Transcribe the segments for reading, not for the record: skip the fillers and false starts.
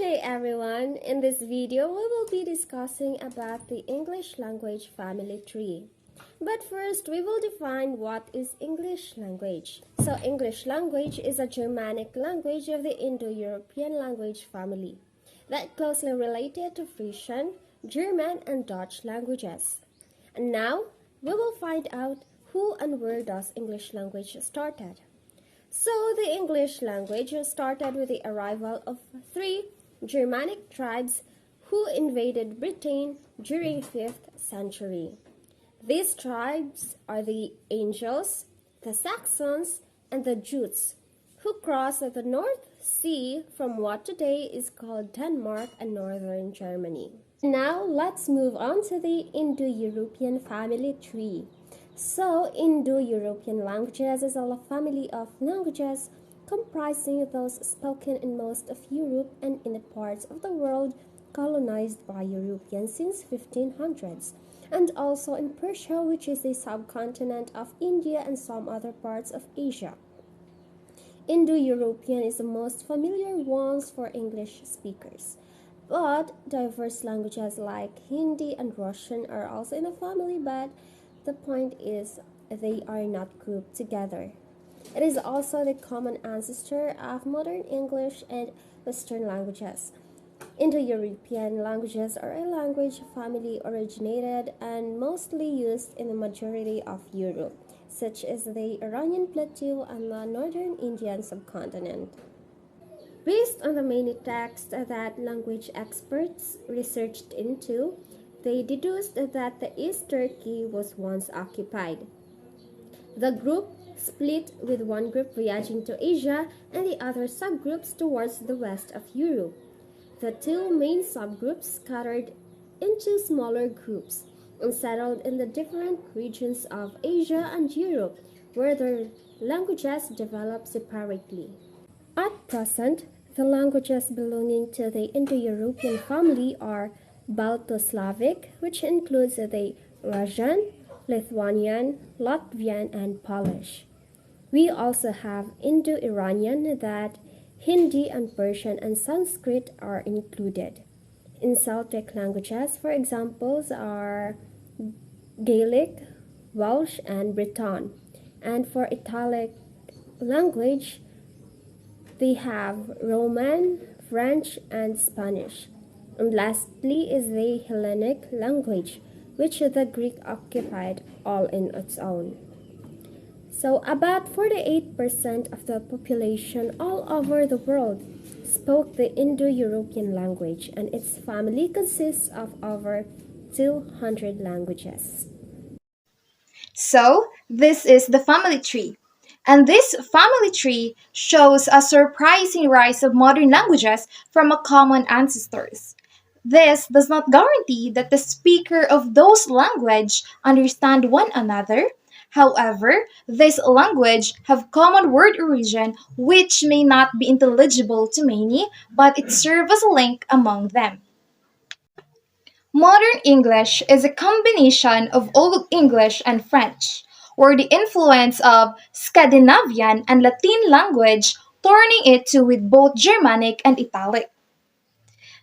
day everyone. In this video, we will be discussing about the English language family tree. But first, we will define what is English language. So, English language is a Germanic language of the Indo-European language family that closely related to Frisian, German, and Dutch languages. And now, we will find out who and where does English language started. So the English language started with the arrival of three Germanic tribes who invaded Britain during 5th century. These tribes are the Angles, the Saxons, and the Jutes, who crossed the North Sea from what today is called Denmark and northern Germany. Now let's move on to the Indo-European family tree. So, Indo-European languages is a family of languages comprising those spoken in most of Europe and in the parts of the world colonized by Europeans since 1500s, and also in Persia, which is a subcontinent of India and some other parts of Asia. Indo-European is the most familiar ones for English speakers. But diverse languages like Hindi and Russian are also in the family, but the point is they are not grouped together. It is also the common ancestor of modern English and Western languages. Indo-European languages are a language family originated and mostly used in the majority of Europe, such as the Iranian plateau and the northern Indian subcontinent. Based on the many texts that language experts researched into, they deduced that the East Turkey was once occupied. The group split, with one group voyaging to Asia and the other subgroups towards the west of Europe. The two main subgroups scattered into smaller groups and settled in the different regions of Asia and Europe, where their languages developed separately. At present, the languages belonging to the Indo-European family are Balto-Slavic, which includes the Russian, Lithuanian, Latvian, and Polish. We also have Indo-Iranian that Hindi and Persian and Sanskrit are included. In Celtic languages, for examples are Gaelic, Welsh, and Breton. And for Italic language, they have Roman, French, and Spanish. And lastly is the Hellenic language, which the Greek occupied all in its own. So about 48% of the population all over the world spoke the Indo-European language, and its family consists of over 200 languages. So, this is the family tree. And this family tree shows a surprising rise of modern languages from a common ancestors. This does not guarantee that the speaker of those language understand one another. However, this language have common word origin which may not be intelligible to many, but it serves as a link among them. Modern English is a combination of Old English and French, where the influence of Scandinavian and Latin language turning it to with both Germanic and Italic.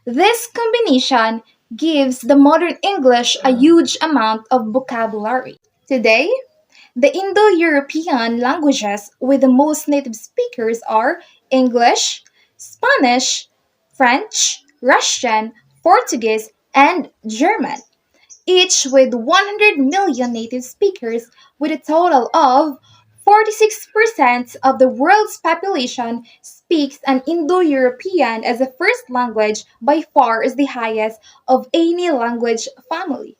This combination gives the modern English a huge amount of vocabulary. Today, the Indo-European languages with the most native speakers are English, Spanish, French, Russian, Portuguese, and German, each with 100 million native speakers, with a total of 46% of the world's population speaks an Indo-European as a first language, by far is the highest of any language family.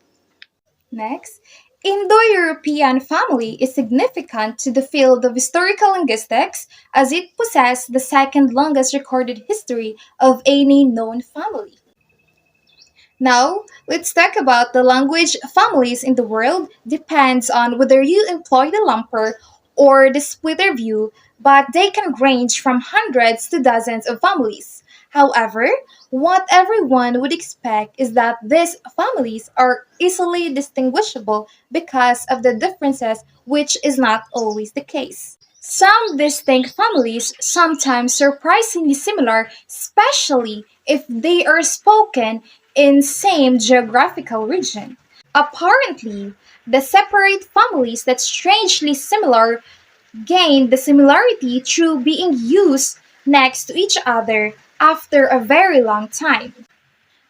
Next, Indo-European family is significant to the field of historical linguistics as it possesses the second longest recorded history of any known family. Now, let's talk about the language families in the world depends on whether you employ the lumper or the splitter view, but they can range from hundreds to dozens of families. However, what everyone would expect is that these families are easily distinguishable because of the differences, which is not always the case. Some distinct families, sometimes surprisingly similar, especially if they are spoken in same geographical region. Apparently, the separate families that strangely similar gain the similarity through being used next to each other after a very long time.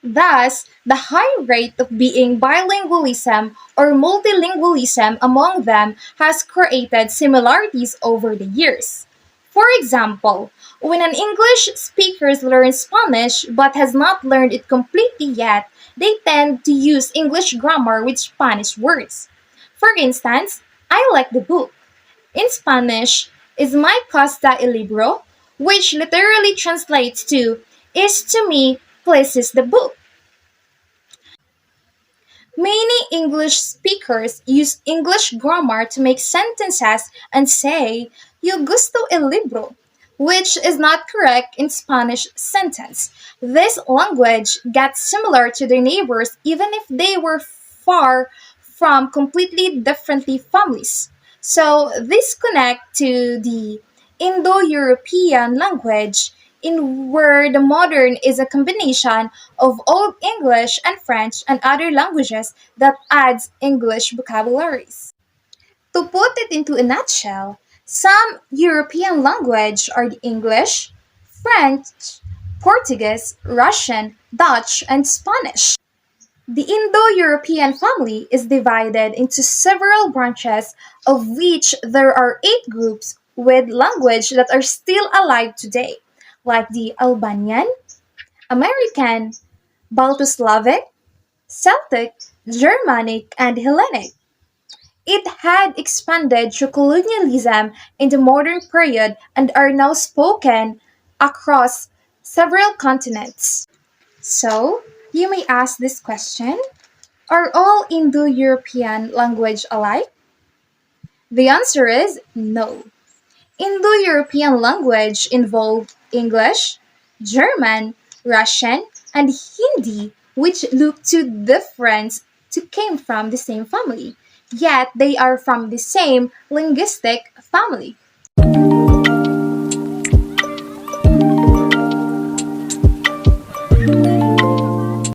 Thus, the high rate of being bilingualism or multilingualism among them has created similarities over the years. For example, when an English speaker learns Spanish but has not learned it completely yet, they tend to use English grammar with Spanish words. For instance, I like the book. In Spanish, is my costa el libro, which literally translates to is to me places the book. Many English speakers use English grammar to make sentences and say, Yo gusto el libro, which is not correct in Spanish sentence. This language gets similar to their neighbors even if they were far from completely differently families. So this connect to the Indo-European language in where the modern is a combination of Old English and French and other languages that adds English vocabularies. To put it into a nutshell, some European language are the English, French, Portuguese, Russian, Dutch, and Spanish. The Indo-European family is divided into several branches, of which there are 8 groups with language that are still alive today, like the Albanian, American, Balto-Slavic, Celtic, Germanic, and Hellenic. It had expanded through colonialism in the modern period and are now spoken across several continents. So, you may ask this question: are all Indo-European language alike? The answer is no. Indo-European language involve English, German, Russian, and Hindi, which look to different to came from the same family, yet they are from the same linguistic family.